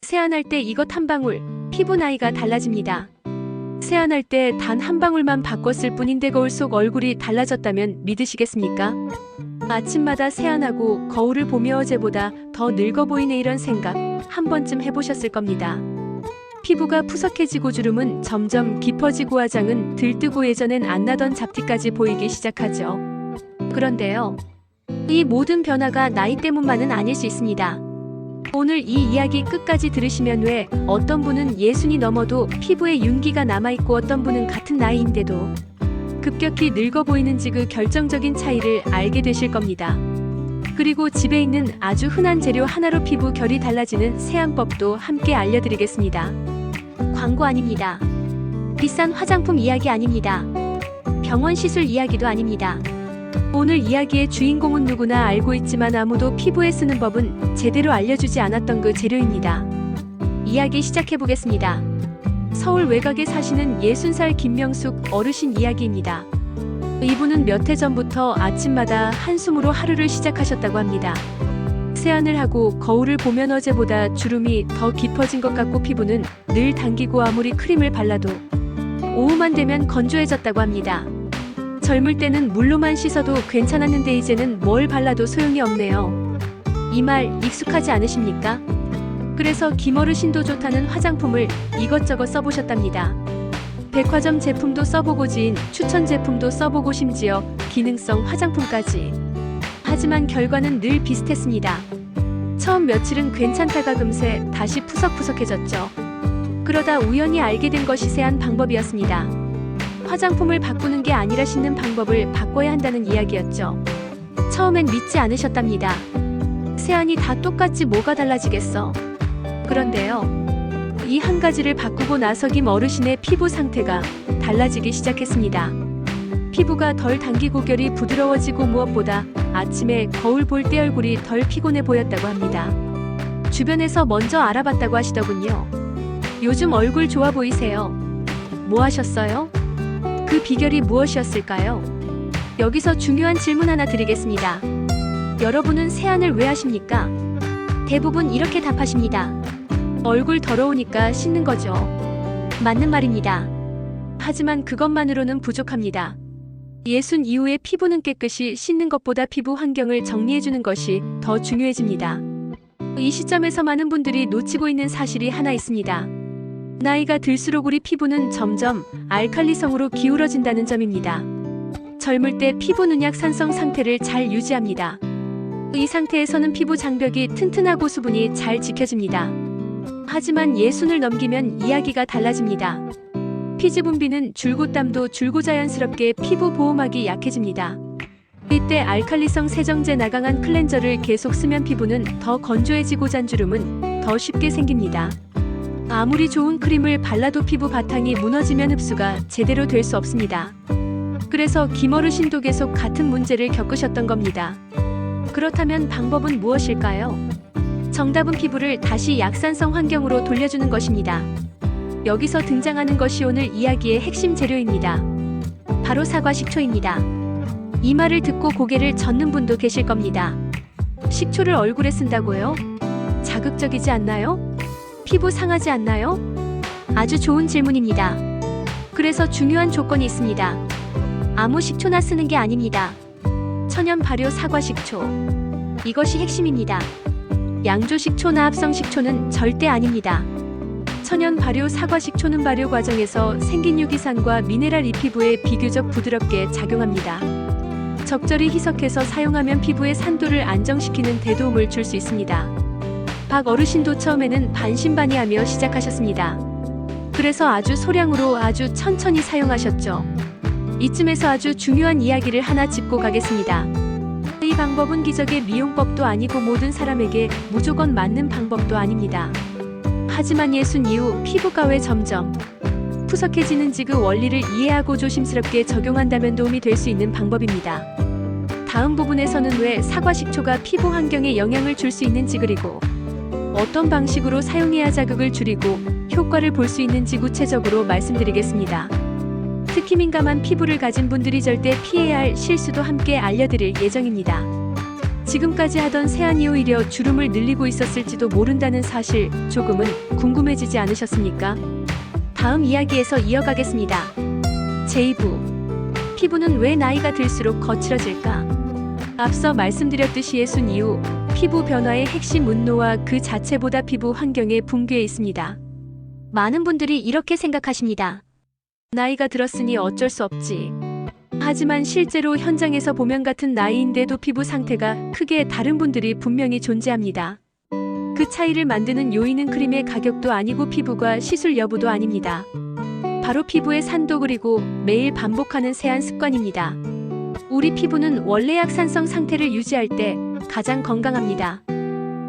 세안할 때 이것 한 방울, 피부 나이가 달라집니다. 세안할 때 단 한 방울만 바꿨을 뿐인데 거울 속 얼굴이 달라졌다면 믿으시겠습니까? 아침마다 세안하고 거울을 보며 어제보다 더 늙어 보이네 이런 생각 한 번쯤 해보셨을 겁니다. 피부가 푸석해지고 주름은 점점 깊어지고 화장은 들뜨고 예전엔 안 나던 잡티까지 보이기 시작하죠. 그런데요, 이 모든 변화가 나이 때문만은 아닐 수 있습니다. 오늘 이 이야기 끝까지 들으시면 왜 어떤 분은 60이 넘어도 피부에 윤기가 남아있고 어떤 분은 같은 나이인데도 급격히 늙어 보이는지 그 결정적인 차이를 알게 되실 겁니다. 그리고 집에 있는 아주 흔한 재료 하나로 피부 결이 달라지는 세안법도 함께 알려드리겠습니다. 광고 아닙니다. 비싼 화장품 이야기 아닙니다. 병원 시술 이야기도 아닙니다. 오늘 이야기의 주인공은 누구나 알고 있지만 아무도 피부에 쓰는 법은 제대로 알려주지 않았던 그 재료입니다. 이야기 시작해보겠습니다. 서울 외곽에 사시는 60살 김명숙 어르신 이야기입니다. 이분은 몇 해 전부터 아침마다 한숨으로 하루를 시작하셨다고 합니다. 세안을 하고 거울을 보면 어제보다 주름이 더 깊어진 것 같고 피부는 늘 당기고 아무리 크림을 발라도 오후만 되면 건조해졌다고 합니다. 젊을 때는 물로만 씻어도 괜찮았는데 이제는 뭘 발라도 소용이 없네요. 이 말 익숙하지 않으십니까? 그래서 김어르신도 좋다는 화장품을 이것저것 써보셨답니다. 백화점 제품도 써보고 지인 추천 제품도 써보고 심지어 기능성 화장품까지. 하지만 결과는 늘 비슷했습니다. 처음 며칠은 괜찮다가 금세 다시 푸석푸석해졌죠. 그러다 우연히 알게 된 것이 세안 방법이었습니다. 화장품을 바꾸는 게 아니라 씻는 방법을 바꿔야 한다는 이야기였죠. 처음엔 믿지 않으셨답니다. 세안이 다 똑같지 뭐가 달라지겠어. 그런데요, 이 한 가지를 바꾸고 나서 김 어르신의 피부 상태가 달라지기 시작했습니다. 피부가 덜 당기고 결이 부드러워지고 무엇보다 아침에 거울 볼 때 얼굴이 덜 피곤해 보였다고 합니다. 주변에서 먼저 알아봤다고 하시더군요. 요즘 얼굴 좋아 보이세요. 뭐 하셨어요? 그 비결이 무엇이었을까요? 여기서 중요한 질문 하나 드리겠습니다. 여러분은 세안을 왜 하십니까? 대부분 이렇게 답하십니다. 얼굴 더러우니까 씻는 거죠. 맞는 말입니다. 하지만 그것만으로는 부족합니다. 60 이후에 피부는 깨끗이 씻는 것보다 피부 환경을 정리해주는 것이 더 중요해집니다. 이 시점에서 많은 분들이 놓치고 있는 사실이 하나 있습니다. 나이가 들수록 우리 피부는 점점 알칼리성으로 기울어진다는 점입니다. 젊을 때 피부 능약 산성 상태를 잘 유지합니다. 이 상태에서는 피부 장벽이 튼튼하고 수분이 잘 지켜집니다. 하지만 60을 넘기면 이야기가 달라집니다. 피지 분비는 줄고 땀도 줄고 자연스럽게 피부 보호막이 약해집니다. 이때 알칼리성 세정제 나강한 클렌저를 계속 쓰면 피부는 더 건조해지고 잔주름은 더 쉽게 생깁니다. 아무리 좋은 크림을 발라도 피부 바탕이 무너지면 흡수가 제대로 될 수 없습니다. 그래서 김어르신도 계속 같은 문제를 겪으셨던 겁니다. 그렇다면 방법은 무엇일까요? 정답은 피부를 다시 약산성 환경으로 돌려주는 것입니다. 여기서 등장하는 것이 오늘 이야기의 핵심 재료입니다. 바로 사과 식초입니다. 이 말을 듣고 고개를 젓는 분도 계실 겁니다. 식초를 얼굴에 쓴다고요? 자극적이지 않나요? 피부 상하지 않나요? 아주 좋은 질문입니다. 그래서 중요한 조건이 있습니다. 아무 식초나 쓰는 게 아닙니다. 천연 발효 사과 식초. 이것이 핵심입니다. 양조 식초나 합성 식초는 절대 아닙니다. 천연 발효 사과 식초는 발효 과정에서 생긴 유기산과 미네랄이 피부에 비교적 부드럽게 작용합니다. 적절히 희석해서 사용하면 피부의 산도를 안정시키는 대도움을 줄 수 있습니다. 박 어르신도 처음에는 반신반의하며 시작하셨습니다. 그래서 아주 소량으로 아주 천천히 사용하셨죠. 이쯤에서 아주 중요한 이야기를 하나 짚고 가겠습니다. 이 방법은 기적의 미용법도 아니고 모든 사람에게 무조건 맞는 방법도 아닙니다. 하지만 60 이후 피부가 왜 점점 푸석해지는지 그 원리를 이해하고 조심스럽게 적용한다면 도움이 될 수 있는 방법입니다. 다음 부분에서는 왜 사과 식초가 피부 환경에 영향을 줄 수 있는지 그리고 어떤 방식으로 사용해야 자극을 줄이고 효과를 볼 수 있는지 구체적으로 말씀드리겠습니다. 특히 민감한 피부를 가진 분들이 절대 피해야 할 실수도 함께 알려드릴 예정입니다. 지금까지 하던 세안이 오히려 주름을 늘리고 있었을지도 모른다는 사실 조금은 궁금해지지 않으셨습니까? 다음 이야기에서 이어가겠습니다. 제2부. 피부는 왜 나이가 들수록 거칠어질까? 앞서 말씀드렸듯이 예순 이후 피부 변화의 핵심 운노와 그 자체보다 피부 환경의 붕괴에 있습니다. 많은 분들이 이렇게 생각하십니다. 나이가 들었으니 어쩔 수 없지. 하지만 실제로 현장에서 보면 같은 나이인데도 피부 상태가 크게 다른 분들이 분명히 존재합니다. 그 차이를 만드는 요인은 크림의 가격도 아니고 피부과 시술 여부도 아닙니다. 바로 피부의 산도 그리고 매일 반복하는 세안 습관입니다. 우리 피부는 원래 약산성 상태를 유지할 때 가장 건강합니다.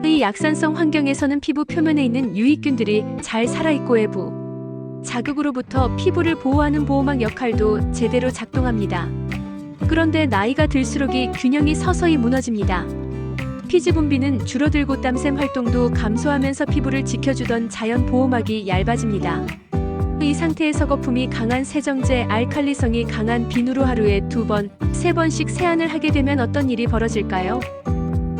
이 약산성 환경에서는 피부 표면에 있는 유익균들이 잘 살아있고 외부 자극으로부터 피부를 보호하는 보호막 역할도 제대로 작동합니다. 그런데 나이가 들수록이 균형이 서서히 무너집니다. 피지 분비는 줄어들고 땀샘 활동도 감소하면서 피부를 지켜주던 자연 보호막이 얇아집니다. 이 상태에서 거품이 강한 세정제, 알칼리성이 강한 비누로 하루에 2번, 3번씩 세안을 하게 되면 어떤 일이 벌어질까요?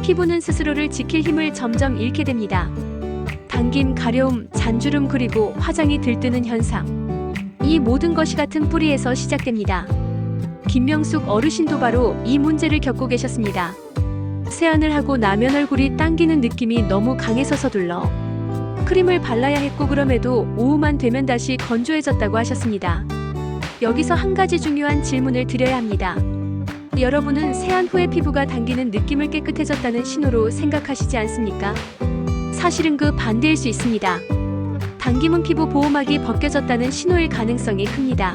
피부는 스스로를 지킬 힘을 점점 잃게 됩니다. 당김, 가려움, 잔주름 그리고 화장이 들뜨는 현상. 이 모든 것이 같은 뿌리에서 시작됩니다. 김명숙 어르신도 바로 이 문제를 겪고 계셨습니다. 세안을 하고 나면 얼굴이 당기는 느낌이 너무 강해서 서둘러 크림을 발라야 했고 그럼에도 오후만 되면 다시 건조해졌다고 하셨습니다. 여기서 한 가지 중요한 질문을 드려야 합니다. 여러분은 세안 후에 피부가 당기는 느낌을 깨끗해졌다는 신호로 생각하시지 않습니까? 사실은 그 반대일 수 있습니다. 당김은 피부 보호막이 벗겨졌다는 신호일 가능성이 큽니다.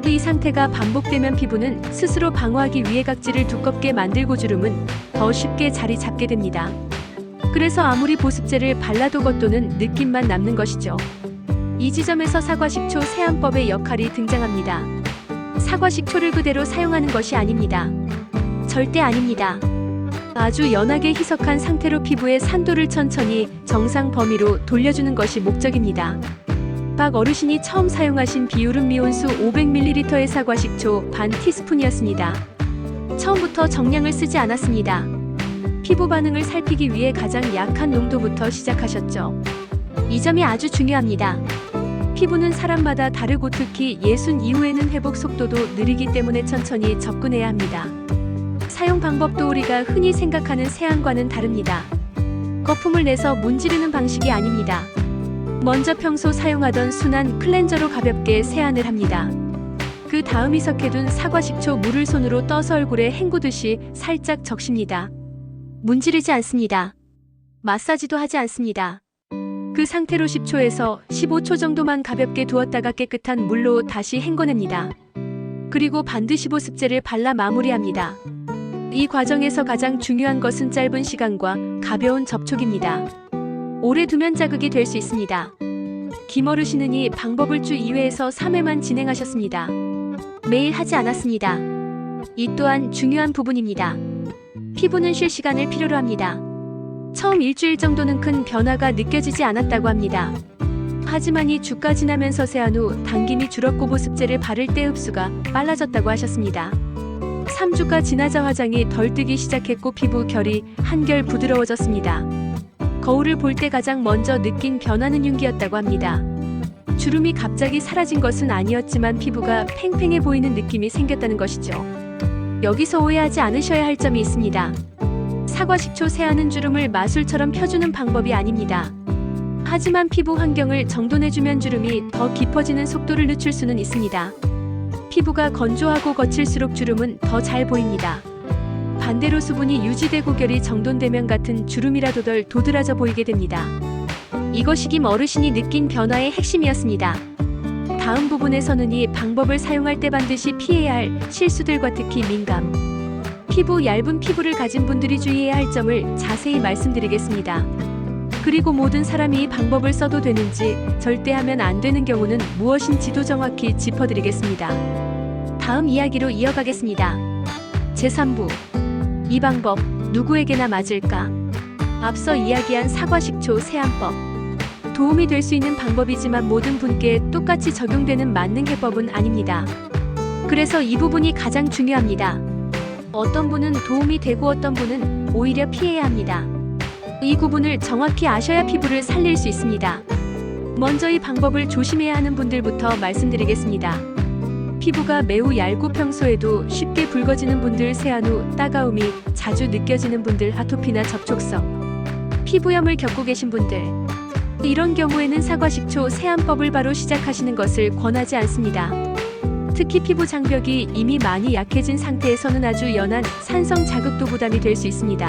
이 상태가 반복되면 피부는 스스로 방어하기 위해 각질을 두껍게 만들고 주름은 더 쉽게 자리 잡게 됩니다. 그래서 아무리 보습제를 발라도 겉도는 느낌만 남는 것이죠. 이 지점에서 사과식초 세안법의 역할이 등장합니다. 사과식초를 그대로 사용하는 것이 아닙니다. 절대 아닙니다. 아주 연하게 희석한 상태로 피부의 산도를 천천히 정상 범위로 돌려주는 것이 목적입니다. 박 어르신이 처음 사용하신 비율은 미온수 500ml의 사과식초 반 티스푼이었습니다. 처음부터 정량을 쓰지 않았습니다. 피부 반응을 살피기 위해 가장 약한 농도부터 시작하셨죠. 이 점이 아주 중요합니다. 피부는 사람마다 다르고 특히 예순 이후에는 회복 속도도 느리기 때문에 천천히 접근해야 합니다. 사용 방법도 우리가 흔히 생각하는 세안과는 다릅니다. 거품을 내서 문지르는 방식이 아닙니다. 먼저 평소 사용하던 순한 클렌저로 가볍게 세안을 합니다. 그 다음 희석해둔 사과식초 물을 손으로 떠서 얼굴에 헹구듯이 살짝 적십니다. 문지르지 않습니다. 마사지도 하지 않습니다. 그 상태로 10초에서 15초 정도만 가볍게 두었다가 깨끗한 물로 다시 헹궈냅니다. 그리고 반드시 보습제를 발라 마무리합니다. 이 과정에서 가장 중요한 것은 짧은 시간과 가벼운 접촉입니다. 오래 두면 자극이 될 수 있습니다. 김어르신은 이 방법을 주 2회에서 3회만 진행하셨습니다. 매일 하지 않았습니다. 이 또한 중요한 부분입니다. 피부는 쉴 시간을 필요로 합니다. 처음 일주일 정도는 큰 변화가 느껴지지 않았다고 합니다. 하지만 이 주가 지나면서 세안 후 당김이 줄었고 보습제를 바를 때 흡수가 빨라졌다고 하셨습니다. 3주가 지나자 화장이 덜 뜨기 시작했고 피부 결이 한결 부드러워졌습니다. 거울을 볼 때 가장 먼저 느낀 변화는 윤기였다고 합니다. 주름이 갑자기 사라진 것은 아니었지만 피부가 팽팽해 보이는 느낌이 생겼다는 것이죠. 여기서 오해하지 않으셔야 할 점이 있습니다. 사과식초 세안은 주름을 마술처럼 펴주는 방법이 아닙니다. 하지만 피부 환경을 정돈해주면 주름이 더 깊어지는 속도를 늦출 수는 있습니다. 피부가 건조하고 거칠수록 주름은 더 잘 보입니다. 반대로 수분이 유지되고 결이 정돈되면 같은 주름이라도 덜 도드라져 보이게 됩니다. 이것이 김 어르신이 느낀 변화의 핵심이었습니다. 다음 부분에서는 이 방법을 사용할 때 반드시 피해야 할 실수들과 특히 민감, 피부 얇은 피부를 가진 분들이 주의해야 할 점을 자세히 말씀드리겠습니다. 그리고 모든 사람이 이 방법을 써도 되는지 절대 하면 안 되는 경우는 무엇인지도 정확히 짚어드리겠습니다. 다음 이야기로 이어가겠습니다. 제3부. 이 방법 누구에게나 맞을까? 앞서 이야기한 사과식초 세안법. 도움이 될 수 있는 방법이지만 모든 분께 똑같이 적용되는 만능 해법은 아닙니다. 그래서 이 부분이 가장 중요합니다. 어떤 분은 도움이 되고 어떤 분은 오히려 피해야 합니다. 이 구분을 정확히 아셔야 피부를 살릴 수 있습니다. 먼저 이 방법을 조심해야 하는 분들부터 말씀드리겠습니다. 피부가 매우 얇고 평소에도 쉽게 붉어지는 분들, 세안 후 따가움이 자주 느껴지는 분들, 아토피나 접촉성 피부염을 겪고 계신 분들, 이런 경우에는 사과식초 세안법을 바로 시작하시는 것을 권하지 않습니다. 특히 피부 장벽이 이미 많이 약해진 상태에서는 아주 연한 산성 자극도 부담이 될 수 있습니다.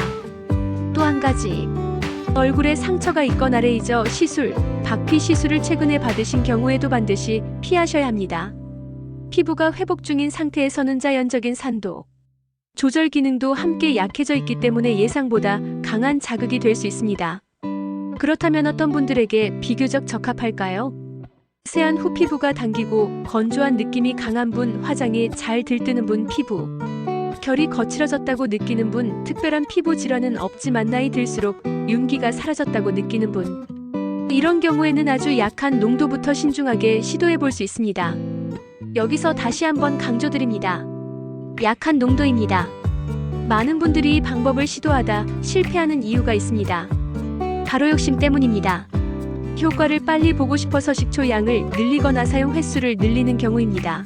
또 한 가지, 얼굴에 상처가 있거나 레이저 시술, 박피 시술을 최근에 받으신 경우에도 반드시 피하셔야 합니다. 피부가 회복 중인 상태에서는 자연적인 산도, 조절 기능도 함께 약해져 있기 때문에 예상보다 강한 자극이 될 수 있습니다. 그렇다면 어떤 분들에게 비교적 적합할까요? 세안 후 피부가 당기고 건조한 느낌이 강한 분, 화장이 잘 들뜨는 분, 피부 결이 거칠어졌다고 느끼는 분, 특별한 피부 질환은 없지만 나이 들수록 윤기가 사라졌다고 느끼는 분, 이런 경우에는 아주 약한 농도부터 신중하게 시도해 볼 수 있습니다. 여기서 다시 한번 강조드립니다. 약한 농도입니다. 많은 분들이 이 방법을 시도하다 실패하는 이유가 있습니다. 바로 욕심 때문입니다. 효과를 빨리 보고 싶어서 식초 양을 늘리거나 사용 횟수를 늘리는 경우입니다.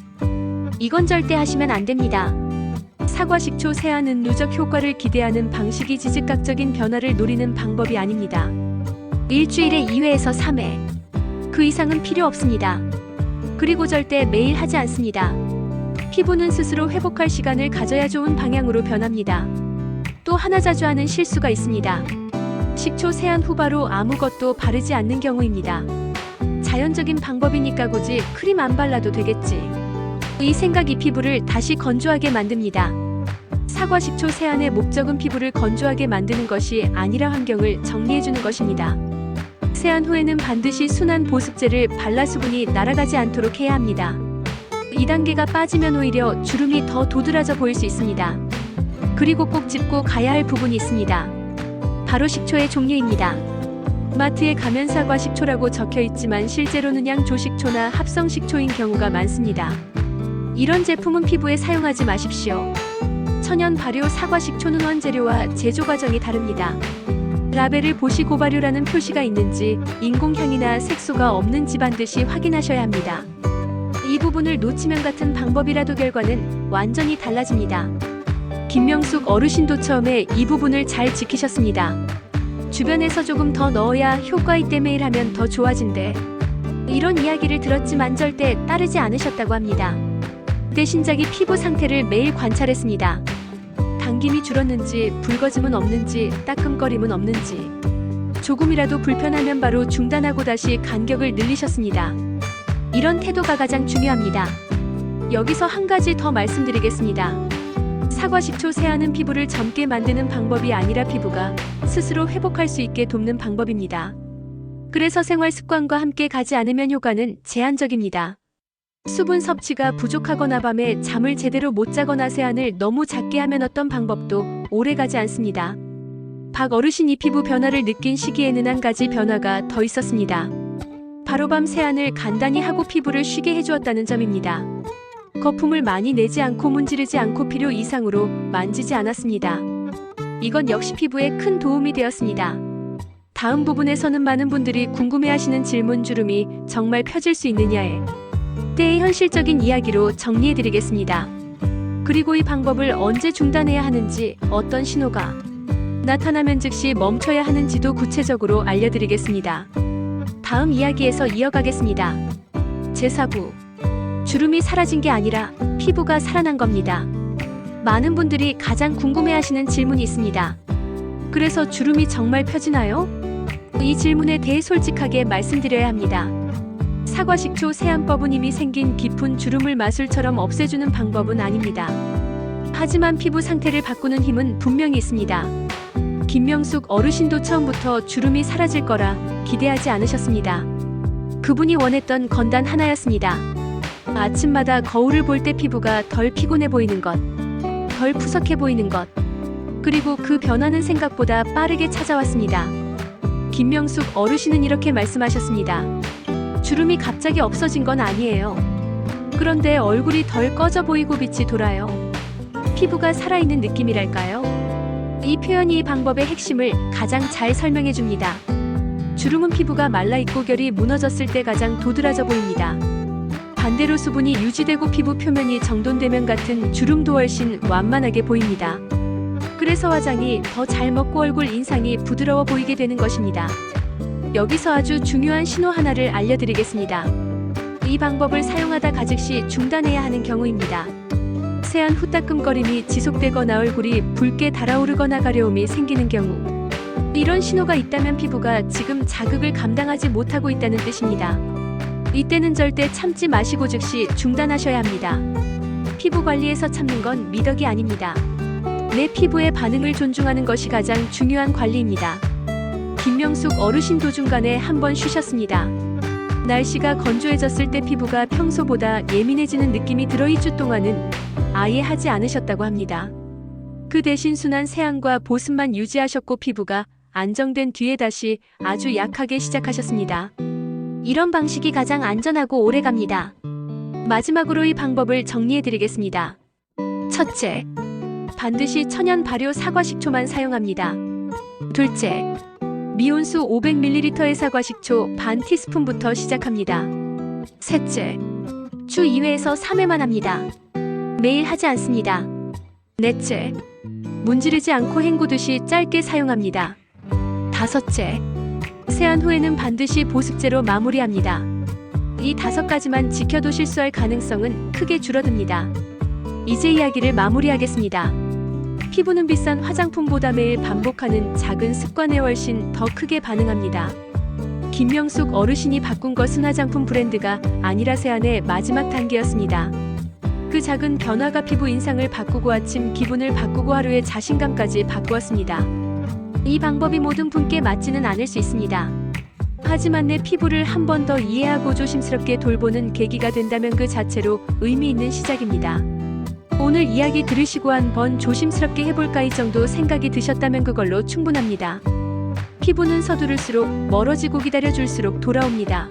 이건 절대 하시면 안 됩니다. 사과 식초 세안은 누적 효과를 기대하는 방식이 지극각적인 변화를 노리는 방법이 아닙니다. 일주일에 2회에서 3회, 그 이상은 필요 없습니다. 그리고 절대 매일 하지 않습니다. 피부는 스스로 회복할 시간을 가져야 좋은 방향으로 변합니다. 또 하나 자주 하는 실수가 있습니다. 식초 세안 후 바로 아무것도 바르지 않는 경우입니다. 자연적인 방법이니까 굳이 크림 안 발라도 되겠지, 이 생각이 피부를 다시 건조하게 만듭니다. 사과 식초 세안의 목적은 피부를 건조하게 만드는 것이 아니라 환경을 정리해주는 것입니다. 세안 후에는 반드시 순한 보습제를 발라 수분이 날아가지 않도록 해야 합니다. 2단계가 빠지면 오히려 주름이 더 도드라져 보일 수 있습니다. 그리고 꼭 짚고 가야 할 부분이 있습니다. 바로 식초의 종류입니다. 마트에 가면 사과 식초라고 적혀 있지만 실제로는 양조식초나 합성 식초인 경우가 많습니다. 이런 제품은 피부에 사용하지 마십시오. 천연 발효 사과 식초는 원재료와 제조 과정이 다릅니다. 라벨을 보시고 발효라는 표시가 있는지, 인공향이나 색소가 없는지 반드시 확인하셔야 합니다. 이 부분을 놓치면 같은 방법이라도 결과는 완전히 달라집니다. 김명숙 어르신도 처음에 이 부분을 잘 지키셨습니다. 주변에서 조금 더 넣어야 효과 있대, 매일 하면 더 좋아진대, 이런 이야기를 들었지만 절대 따르지 않으셨다고 합니다. 그때 신작이 피부 상태를 매일 관찰했습니다. 당김이 줄었는지, 붉어짐은 없는지, 따끔거림은 없는지, 조금이라도 불편하면 바로 중단하고 다시 간격을 늘리셨습니다. 이런 태도가 가장 중요합니다. 여기서 한 가지 더 말씀드리겠습니다. 사과 식초 세안은 피부를 젊게 만드는 방법이 아니라 피부가 스스로 회복할 수 있게 돕는 방법입니다. 그래서 생활 습관과 함께 가지 않으면 효과는 제한적입니다. 수분 섭취가 부족하거나 밤에 잠을 제대로 못 자거나 세안을 너무 작게 하면 어떤 방법도 오래 가지 않습니다. 박 어르신이 피부 변화를 느낀 시기에는 한 가지 변화가 더 있었습니다. 바로 밤 세안을 간단히 하고 피부를 쉬게 해주었다는 점입니다. 거품을 많이 내지 않고 문지르지 않고 필요 이상으로 만지지 않았습니다. 이건 역시 피부에 큰 도움이 되었습니다. 다음 부분에서는 많은 분들이 궁금해하시는 질문, 주름이 정말 펴질 수 있느냐에 때의 현실적인 이야기로 정리해드리겠습니다. 그리고 이 방법을 언제 중단해야 하는지, 어떤 신호가 나타나면 즉시 멈춰야 하는지도 구체적으로 알려드리겠습니다. 다음 이야기에서 이어가겠습니다. 제4부, 주름이 사라진 게 아니라 피부가 살아난 겁니다. 많은 분들이 가장 궁금해하시는 질문이 있습니다. 그래서 주름이 정말 펴지나요? 이 질문에 대해 솔직하게 말씀드려야 합니다. 사과 식초 세안법은 이미 생긴 깊은 주름을 마술처럼 없애주는 방법은 아닙니다. 하지만 피부 상태를 바꾸는 힘은 분명히 있습니다. 김명숙 어르신도 처음부터 주름이 사라질 거라 기대하지 않으셨습니다. 그분이 원했던 건 단 하나였습니다. 아침마다 거울을 볼 때 피부가 덜 피곤해 보이는 것, 덜 푸석해 보이는 것, 그리고 그 변화는 생각보다 빠르게 찾아왔습니다. 김명숙 어르신은 이렇게 말씀하셨습니다. 주름이 갑자기 없어진 건 아니에요. 그런데 얼굴이 덜 꺼져 보이고 빛이 돌아요. 피부가 살아있는 느낌이랄까요? 이 표현이 이 방법의 핵심을 가장 잘 설명해 줍니다. 주름은 피부가 말라있고 결이 무너졌을 때 가장 도드라져 보입니다. 반대로 수분이 유지되고 피부 표면이 정돈되면 같은 주름도 훨씬 완만하게 보입니다. 그래서 화장이 더 잘 먹고 얼굴 인상이 부드러워 보이게 되는 것입니다. 여기서 아주 중요한 신호 하나를 알려드리겠습니다. 이 방법을 사용하다 가직 시 중단해야 하는 경우입니다. 세안 후 따끔거림이 지속되거나 얼굴이 붉게 달아오르거나 가려움이 생기는 경우, 이런 신호가 있다면 피부가 지금 자극을 감당하지 못하고 있다는 뜻입니다. 이때는 절대 참지 마시고 즉시 중단하셔야 합니다. 피부 관리에서 참는 건 미덕이 아닙니다. 내 피부의 반응을 존중하는 것이 가장 중요한 관리입니다. 김명숙 어르신 도중간에 한번 쉬셨습니다. 날씨가 건조해졌을 때 피부가 평소보다 예민해지는 느낌이 들어 2주 동안은 아예 하지 않으셨다고 합니다. 그 대신 순한 세안과 보습만 유지하셨고 피부가 안정된 뒤에 다시 아주 약하게 시작하셨습니다. 이런 방식이 가장 안전하고 오래갑니다. 마지막으로 이 방법을 정리해드리겠습니다. 첫째, 반드시 천연 발효 사과식초만 사용합니다. 둘째, 미온수 500ml의 사과식초 반 티스푼부터 시작합니다. 셋째, 주 2회에서 3회만 합니다. 매일 하지 않습니다. 넷째, 문지르지 않고 헹구듯이 짧게 사용합니다. 다섯째, 세안 후에는 반드시 보습제로 마무리합니다. 이 5가지만 지켜도 실수할 가능성은 크게 줄어듭니다. 이제 이야기를 마무리하겠습니다. 피부는 비싼 화장품보다 매일 반복하는 작은 습관에 훨씬 더 크게 반응합니다. 김명숙 어르신이 바꾼 것은 화장품 브랜드가 아니라 세안의 마지막 단계였습니다. 그 작은 변화가 피부 인상을 바꾸고 아침 기분을 바꾸고 하루의 자신감까지 바꾸었습니다. 이 방법이 모든 분께 맞지는 않을 수 있습니다. 하지만 내 피부를 한 번 더 이해하고 조심스럽게 돌보는 계기가 된다면 그 자체로 의미 있는 시작입니다. 오늘 이야기 들으시고 한번 조심스럽게 해볼까 이 정도 생각이 드셨다면 그걸로 충분합니다. 피부는 서두를수록 멀어지고 기다려줄수록 돌아옵니다.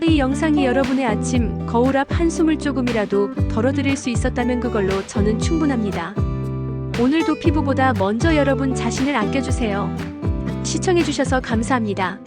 이 영상이 여러분의 아침 거울 앞 한숨을 조금이라도 덜어드릴 수 있었다면 그걸로 저는 충분합니다. 오늘도 피부보다 먼저 여러분 자신을 아껴주세요. 시청해주셔서 감사합니다.